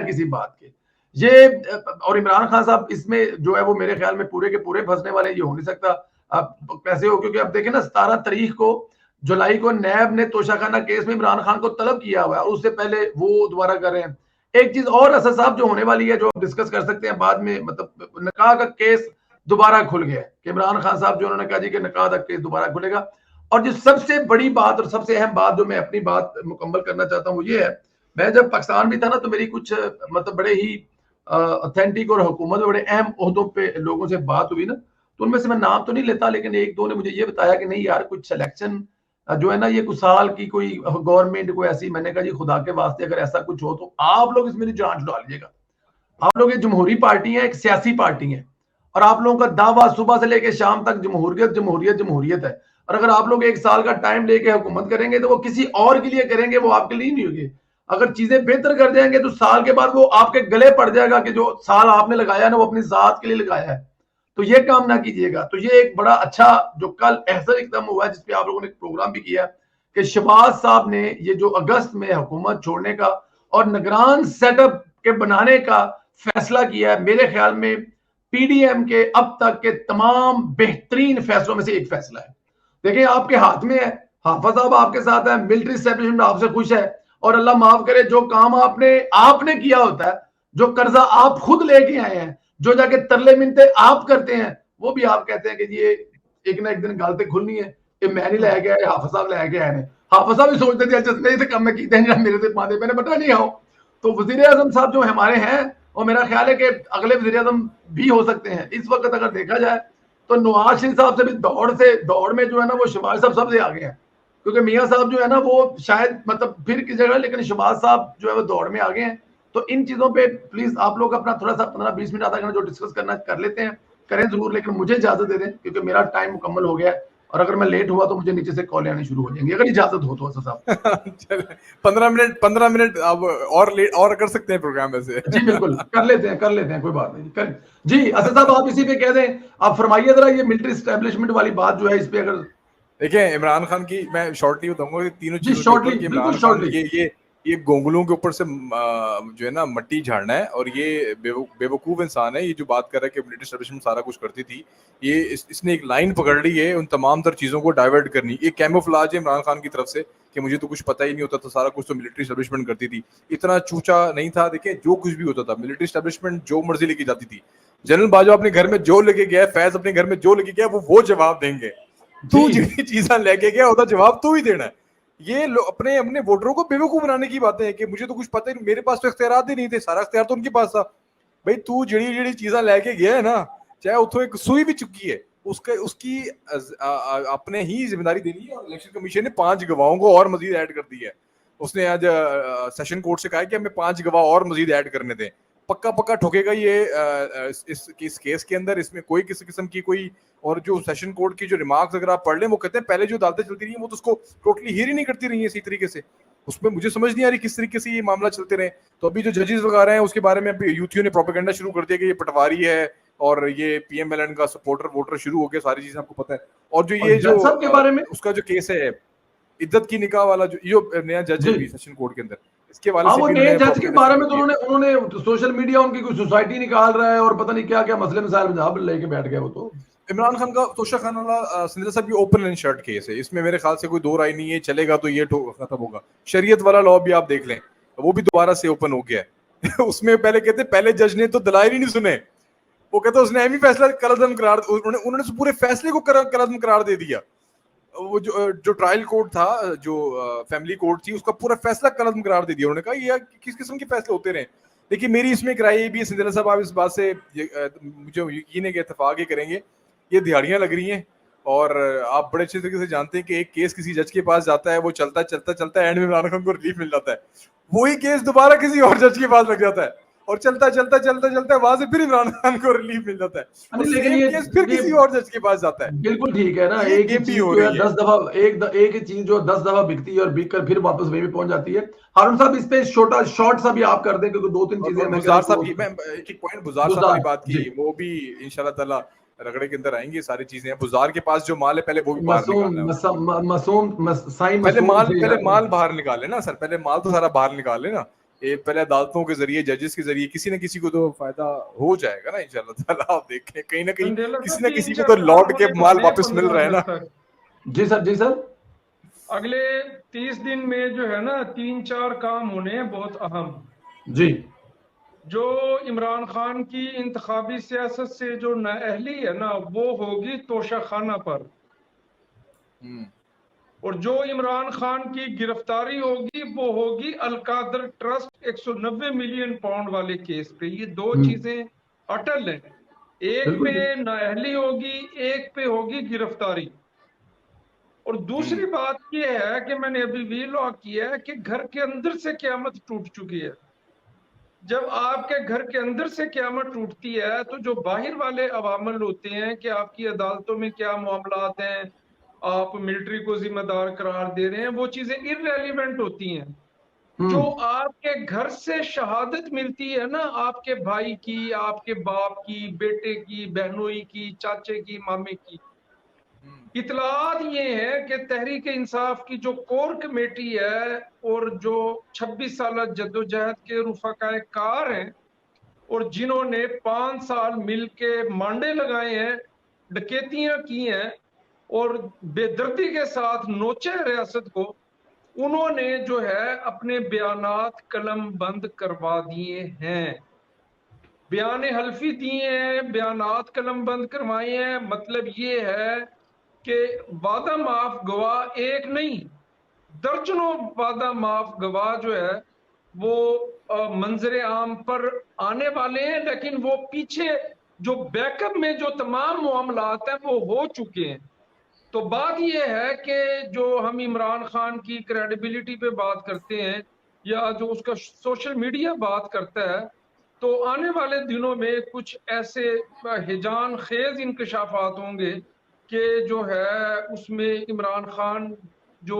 किसी बात के। ये और इमरान खान साहब इसमें जो है वो मेरे ख्याल में पूरे के पूरे फंसने वाले, ये हो नहीं सकता। अब कैसे हो, क्योंकि अब देखें ना 17 तारीख को जुलाई को नैब ने तोशाखाना केस में इमरान खान को तलब किया हुआ है, और उससे पहले वो दोबारा कर रहे हैं। एक चीज और असद साहब जो होने वाली है, जो डिस्कस कर सकते हैं बाद में, मतलब निकाह का केस दोबारा खुल गया कि इमरान खान साहब जो उन्होंने कहा जी कि निकाह का केस दोबारा खुलेगा। और जो सबसे बड़ी बात और सबसे अहम बात जो मैं अपनी बात मुकम्मल करना चाहता हूँ वो ये है, मैं जब पाकिस्तान भी था ना तो मेरी कुछ मतलब बड़े ही ऑथेंटिक और हुकूमत में बड़े अहम ओहदों पे लोगों से बात हुई ना, तो उनमें से मैं नाम तो नहीं लेता, लेकिन एक दो ने मुझे ये बताया कि नहीं यार कुछ सिलेक्शन जो है ना ये कुछ साल की कोई गवर्नमेंट को ऐसी, मैंने कहा जी खुदा के वास्ते अगर ऐसा कुछ हो तो आप लोग इसमें जांच डालिएगा। आप लोग एक जमहूरी पार्टी है, एक सियासी पार्टी है, और आप लोगों का दावा सुबह से लेकर शाम तक जमहूरियत जमहूरियत जमहूरियत है। और अगर आप लोग एक साल का टाइम लेके हुकूमत करेंगे तो वो किसी और के लिए करेंगे, वो आपके लिए नहीं होगी। अगर चीजें बेहतर कर जाएंगे तो साल के बाद वो आपके गले पड़ जाएगा कि जो साल आपने लगाया ना वो अपनी जात के लिए लगाया है। तो ये काम ना कीजिएगा। तो ये एक बड़ा अच्छा जो कल ऐसा एकदम हुआ है जिसपे आप लोगों ने प्रोग्राम भी किया कि शहबाज साहब ने ये जो अगस्त में हुकूमत छोड़ने का और निगरान सेटअप के बनाने का फैसला किया है, मेरे ख्याल में पीडीएम के अब तक के तमाम बेहतरीन फैसलों में से एक फैसला है। देखिए आपके हाथ में है, हाफिज साहब आपके साथ है, मिलिट्री एस्टेब्लिशमेंट आपसे खुश है, और अल्लाह माफ करे जो काम आपने किया होता है, जो कर्जा आप खुद लेके आए हैं, जो जाके तरले मिनते आप करते हैं, वो भी आप कहते हैं कि ये एक ना एक दिन गलती खुलनी है, ये मैं नहीं लै गया, हाफिज साहब लै गए हैं। हाफिज साहब भी सोचते थे अच्छा नहीं कम मैं कीते हैं मेरे से पाते मैंने बता नहीं आओ। तो वजीर आजम साहब जो हमारे हैं, और मेरा ख्याल है कि अगले वजीर आजम भी हो सकते हैं इस वक्त अगर देखा जाए, तो नवाज शरीफ साहब से भी दौड़ में जो है ना वो शहबाज साहब सबसे आगे हैं, क्योंकि मियाँ साहब जो है ना वो शायद मतलब फिर की जगह, लेकिन शहबाज साहब जो है वो दौड़ में आगे हैं। तो इन चीजों पे प्लीज आप लोग अपना थोड़ा सा 15-20 मिनट आधा घंटा जो डिस्कस करना कर लेते हैं, करें जरूर, लेकिन मुझे इजाजत दे दें क्योंकि मेरा टाइम मुकम्मल हो गया है, और अगर मैं लेट हुआ तो मुझे नीचे से कॉल आनी शुरू हो जाएंगी, अगर इजाजत हो तो साहब। 15 मिनट अब और कर सकते हैं प्रोग्राम वैसे। जी बिल्कुल कर लेते हैं कोई बात नहीं कर। जी असद साहब आप इसी पे कह दें, आप फरमाइए जरा ये मिलिट्री एस्टेब्लिशमेंट वाली बात जो है इस पे अगर। देखिए इमरान खान की मैं शॉर्टली बताऊंगा तीनों जी चीजों शॉर्टली, के बिल्कुल इमरान खान शॉर्टली। ये गोंगलों के ऊपर से जो है ना मट्टी झाड़ना है, और ये बेवकूफ इंसान है ये जो बात कर रहा है कि मिलिट्री एस्टेब्लिशमेंट सारा कुछ करती थी। ये इसने एक लाइन पकड़ ली है उन तमाम तर चीजों को डाइवर्ट करनी। ये कैमोफ्लाज है इमरान खान की तरफ से कि मुझे तो कुछ पता ही नहीं होता था, सारा कुछ तो मिलिट्री एस्टेब्लिशमेंट करती थी। इतना चूचा नहीं था। देखिए जो कुछ भी होता था मिलिट्री एस्टेब्लिशमेंट जो मर्जी लेके जाती थी। जनरल बाजवा अपने घर में जो लेके गया, फैज अपने घर में जो लेके गया, वो जवाब देंगे। तू जितनी चीजें लेके गया उसका जवाब तू ही देना है। ये अपने अपने वोटरों को बेवकूफ बनाने की बातें हैं कि मुझे तो कुछ पता ही नहीं, मेरे पास तो इख्तियारात ही नहीं थे, सारा इख्तियार तो उनके पास था। भाई तू जड़ी चीजें लेके गया है ना, चाहे उतो एक सुई भी चुकी है, उसकी अपने ही जिम्मेदारी देनी है। और इलेक्शन कमीशन ने 5 गवाहों को और मजीद ऐड कर दी है। उसने आज सेशन कोर्ट से कहा है कि हमें 5 गवाह और मजीद ऐड करने दें। पक्का ठोकेगा ये इस केस के अंदर। इसमें कोई किसी किस्म की कोई, और जो सेशन कोर्ट की जो रिमार्क्स अगर आप पढ़ लें, वो कहते हैं पहले जो अदालतें चलती रही हैं वो तो उसको टोटली हियर ही नहीं करती रही है इसी तरीके से। उसमें मुझे समझ नहीं आ रही किस तरीके से ये मामला चलते रहे। तो अभी जो जजेस वगैरह हैं उसके बारे में अभी यूथियों ने प्रोपेगेंडा शुरू कर दिया कि ये पटवारी है और ये पीएमएलएन का सपोर्टर वोटर शुरू हो गया, सारी चीजें आपको पता है। और जो ये जो के बारे में उसका जो केस है इद्दत की निकाह वाला, जो नया जज है सेशन कोर्ट के अंदर, इसके वाले हाँ, से वो भी नए जज के बारे में तो उन्होंने सोशल मीडिया उनकी कोई सोसाइटी निकाल रहा है और पता नहीं क्या क्या मसले मसाइल पंजाब लेके बैठ गया। वो तो इमरान खान का तोशाखाना वाला सिंधिया साहब की ओपन एंड शर्ट केस है, इसमें मेरे ख्याल से कोई दो राय नहीं है। चलेगा तो ये खत्म होगा। शरीयत वाला लॉ भी आप देख लें, वो भी दोबारा से ओपन हो गया है। उसमें पहले कहते पहले जज ने तो दलाइल ही नहीं सुने, वो कहते उसने अहमी फैसला कलअदम करार, उन्होंने पूरे फैसले को कलअदम करार दे दिया। वो जो ट्रायल कोर्ट था, जो फैमिली कोर्ट थी, उसका पूरा फैसला कलअदम करार दे दिया। उन्होंने कहा ये किस किस्म के फैसले होते रहे। देखिए मेरी इसमें एक राय ये भी है सिंधिया साहब, आप इस बात से मुझे यकीन है कि इत्तेफाक ही करेंगे, ये दिहाड़ियां लग रही हैं। और आप बड़े अच्छे तरीके से जानते हैं कि एक केस किसी जज के पास जाता है, वो चलता एंड में इमरान खान को रिलीफ मिल जाता है। वही केस दोबारा किसी और जज के पास लग जाता है और चलता वहां से फिर इमरान खान को रिलीफ मिल जाता है। लेकिन ये केस फिर किसी और जज के पास जाता है। बिल्कुल ठीक है ना, एक ही चीज जो है 10 दफा एक ही चीज जो 10 दफा बिकती है और बिक कर फिर वापस वहीं पे पहुंच जाती है। हारून साहब इस पे शॉर्ट सा भी आप कर दें, क्योंकि 2-3 चीजें बुज़ार साहब की मैं एक पॉइंट बुज़ार साहब की बात की, वो भी इंशाल्लाह ताला रगड़े के अंदर आएंगे सारी चीजें। बुज़ार के पास जो माल है पहले वो भी बाहर निकालना है। पहले माल बाहर निकाले ना सर, पहले माल तो सारा बाहर निकाले ना। ये पहले अदालतों के जरिए, जजेस के जरिए किसी न किसी को तो फायदा हो जाएगा ना इंशाल्लाह ताला। आप देखें कहीं ना कहीं मंडेला किसी साहब न किसी को 3-4 तो काम लौट के होने माल वाले हैं वापस मिल 15 रहा है ना। अगस्त तक। जी सर, जी सर। अगले 30 दिन में जो है ना 3-4 काम होने हैं बहुत अहम। जी जो इमरान खान की इंतखाबी सियासत से जो नाअहली है ना वो होगी तोशाखाना पर, और जो इमरान खान की गिरफ्तारी होगी वो होगी अलकादर ट्रस्ट 190 मिलियन पाउंड वाले केस पे। ये दो चीजें अटल हैं, एक बिल्कुल पे ठीक। नाअहली होगी, एक पे होगी गिरफ्तारी। और दूसरी बात ये है कि मैंने अभी वीलॉग किया है कि घर के अंदर से क़यामत टूट चुकी है। जब आपके घर के अंदर से क़यामत टूटती है तो जो बाहर वाले अवामल होते हैं कि आपकी अदालतों में क्या मामलात हैं, आप मिलिट्री को जिम्मेदार करार दे रहे हैं, वो चीजें इररेलेवेंट होती हैं। जो आपके घर से शहादत मिलती है ना, आपके भाई की, आपके बाप की, बेटे की, बहनोई की, चाचे की, मामे की, इतलात ये है कि तहरीक इंसाफ की जो कोर कमेटी है और जो 26 साल जद्दोजहद के रुफाकाए कार हैं और जिन्होंने 5 साल मिलके मांडे लगाए हैं, डकैतियां की हैं और बेदर्दी के साथ नोचा है रियासत को, उन्होंने जो है अपने बयानात कलम बंद करवा दिए हैं, बयान हल्फी दिए हैं, बयानात कलम बंद करवाए हैं। मतलब ये है कि वादा माफ गवाह एक नहीं, दर्जनों वादा माफ गवाह जो है वो मंजर आम पर आने वाले हैं, लेकिन वो पीछे जो बैकअप में जो तमाम मामलात हैं वो हो चुके हैं। तो बात यह है कि जो हम इमरान खान की क्रेडिबिलिटी पे बात करते हैं या जो उसका सोशल मीडिया बात करता है, तो आने वाले दिनों में कुछ ऐसे हिजान खेज इंकशाफात होंगे कि जो है उसमें इमरान खान जो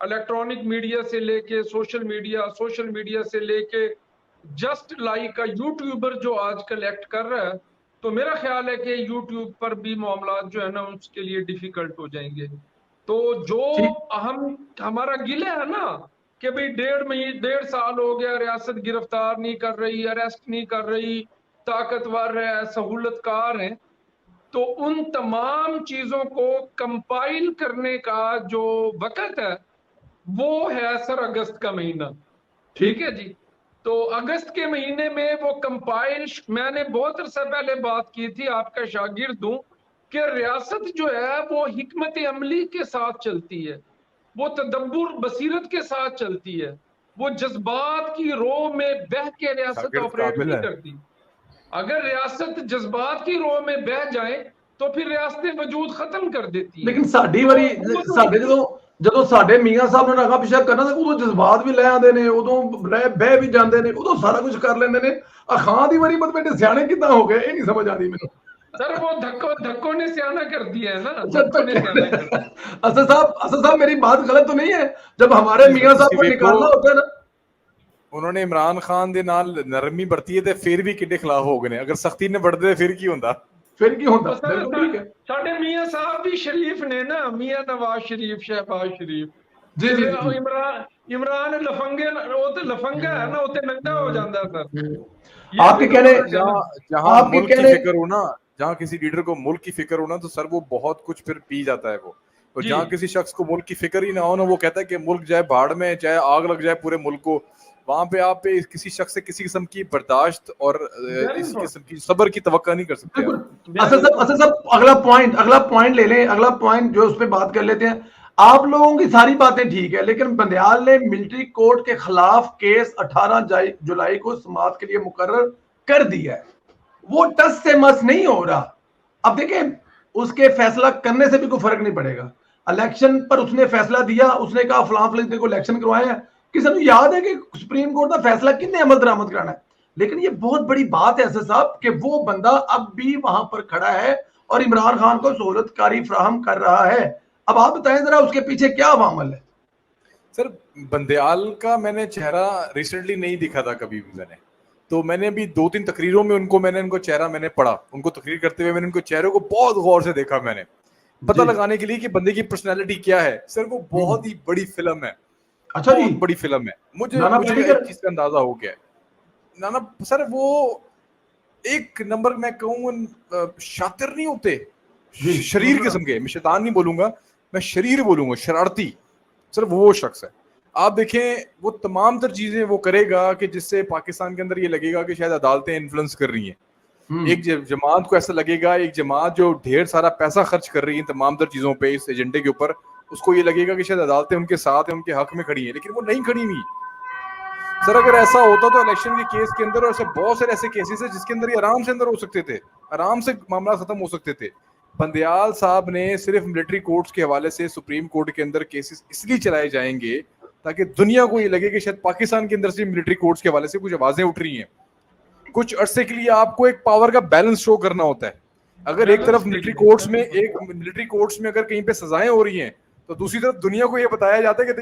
इलेक्ट्रॉनिक मीडिया से लेके सोशल मीडिया से लेके जस्ट लाइक का यूट्यूबर जो आजकल एक्ट कर रहा है, तो मेरा ख्याल है कि यूट्यूब पर भी मामला जो है ना उसके लिए डिफिकल्ट हो जाएंगे। तो जो ठीक। हमारा गिला है ना कि भाई 1.5 साल हो गया रियासत गिरफ्तार नहीं कर रही, अरेस्ट नहीं कर रही, ताकतवर है, सहूलतकार है, तो उन तमाम चीजों को कंपाइल करने का जो वक्त है वो है सर अगस्त का महीना। ठीक है जी। तो अगस्त के महीने में वो कंपाइल, मैंने बहुत अरसा पहले बात की थी, आपका शागिर्द हूं, कि रियासत जो है वो हिकमत अमली के साथ चलती है, वो तदब्बुर बसीरत के साथ चलती है, वो जज्बात की रो में बह के रियासत शागिर्द ऑपरेट काबिल नहीं है। करती। अगर रियासत जज्बात की रो में बह जाए तो फिर रियासतें वजूद खत्म कर देती हैं। लेकिन साडी तो वारी वो ਸਾਡੇ ਜਦੋਂ ਸਾਡੇ ਮੀਆਂ ਸਾਹਿਬ ਨੇ ਨਗਾ ਪਿਛਾ ਕਰਨਾ ਤੇ ਉਦੋਂ ਜਜ਼ਬਾਤ ਵੀ ਲੈ ਆਉਂਦੇ ਨੇ, ਉਦੋਂ ਬਹਿ ਵੀ ਜਾਂਦੇ ਨੇ, ਉਦੋਂ ਸਾਰਾ ਕੁਝ ਕਰ ਲੈਂਦੇ ਨੇ। ਆ ਖਾਂ ਦੀ ਵਾਰੀ ਮਤ ਬੇਟੇ ਸਿਆਣੇ ਕਿੱਦਾਂ ਹੋ ਗਏ, ਇਹ ਨਹੀਂ ਸਮਝ ਆਦੀ ਮੈਨੂੰ। सर वो धक्कों ने सियाना कर दिया है ना, अच्छा धक्कों ने सियाना कर दिया। असद साहब मेरी बात गलत तो नहीं है? जब हमारे मियां साहब को निकालना होता है ना, उन्होंने इमरान खान दे नाल नरमी बरती है ते फिर भी किड्डे खिलाफ हो गए ने, अगर सख्ती ने बढ़ते फिर की होंदा? फिर की होता? तो बिल्कुल ठीक है। साडे मियां साहब भी शरीफ ने ना, मियां नवाज शरीफ, शहबाज शरीफ। जी जी जी। इमरान लफंगे, वो तो लफंगा है ना, वो तो नंगा हो जाता है सर। आपके कहने जहां मुल्क की फिक्र हो ना, जहां किसी लीडर को मुल्क की फिक्र हो ना, तो सर वो बहुत कुछ फिर पी जाता है वो। और जहां किसी शख्स को मुल्क की फिक्र ही ना हो ना, वो कहता है कि मुल्क जाए भाड़ में, चाहे आग लग जाए पूरे मुल्क को, वहां पे आप पे किसी शख्स से किसी किस्म की बर्दाश्त और इस किस्म की सब्र की तवक्का नहीं कर सकते। असद साहब अगला पॉइंट ले लें, अगला पॉइंट जो उस पर बात कर लेते हैं। आप लोगों की सारी बातें ठीक है, लेकिन बंदयाल ने मिलिट्री कोर्ट के खिलाफ केस 18 जुलाई को समाअत के लिए मुकर्रर कर दिया है, वो टस से मस नहीं हो रहा। अब देखें, उसके फैसला करने से भी कोई फर्क नहीं पड़ेगा। इलेक्शन पर उसने फैसला दिया, उसने कहा फलां फलां को इलेक्शन करवाए हैं, किसी को याद है कि सुप्रीम कोर्ट का फैसला किन्ने अमल दरामद कराना है? लेकिन ये बहुत बड़ी बात है असद साहब कि वो बंदा अब भी वहां पर खड़ा है और इमरान खान को सहूलतकारी फराहम कर रहा है। अब आप बताएं जरा उसके पीछे क्या अमल है? सर बंदयाल का मैंने चेहरा रिसेंटली नहीं दिखा था कभी भी मैंने, तो मैंने भी 2-3 तकरीरों में उनको चेहरा मैंने पढ़ा, उनको तकरीर करते हुए मैंने उनको चेहरे को बहुत गौर से देखा, मैंने पता लगाने के लिए कि बंदे की पर्सनैलिटी क्या है। सर वो बहुत ही बड़ी फिल्म है, अच्छा जी, बहुत बड़ी फिल्म है। मुझे नाना मुझे पाटेकर? एक चीज का अंदाजा हो गया है। नाना सर वो एक नंबर मैं कहूँ शातिर नहीं होते, जी शरीर किस्म के, मैं शैतान नहीं बोलूंगा, मैं शरीर बोलूंगा, शरारती। सर वो शख्स है। आप देखें वो तमाम तर चीजें वो करेगा कि जिससे पाकिस्तान के अंदर ये लगेगा कि शायद अदालतें इन्फ्लुएंस कर रही हैं। एक जमात को ऐसा लगेगा, एक जमात जो ढेर सारा पैसा खर्च कर रही है तमाम तर चीजों पे, इस एजेंडे के ऊपर, उसको ये लगेगा कि शायद अदालतें उनके साथ हैं, उनके हक में खड़ी हैं, लेकिन वो नहीं खड़ी हुई। सर अगर ऐसा होता तो इलेक्शन के केस के अंदर, और ऐसे बहुत सारे ऐसे केसेस है जिसके अंदर ये आराम से अंदर हो सकते थे, आराम से मामला खत्म हो सकते थे। बंदयाल साहब ने सिर्फ मिलिट्री कोर्ट्स के हवाले से सुप्रीम कोर्ट के अंदर केसेस इसलिए चलाए जाएंगे ताकि दुनिया को ये लगे कि शायद पाकिस्तान के अंदर से मिलिट्री कोर्ट्स के हवाले से कुछ आवाजें उठ रही हैं। कुछ अरसे के लिए आपको एक पावर का बैलेंस शो करना होता है। अगर एक तरफ मिलिट्री कोर्ट्स में अगर कहीं पे सजाएं हो रही हैं, तो दूसरी तरफ दुनिया को ये बताया जाता है कि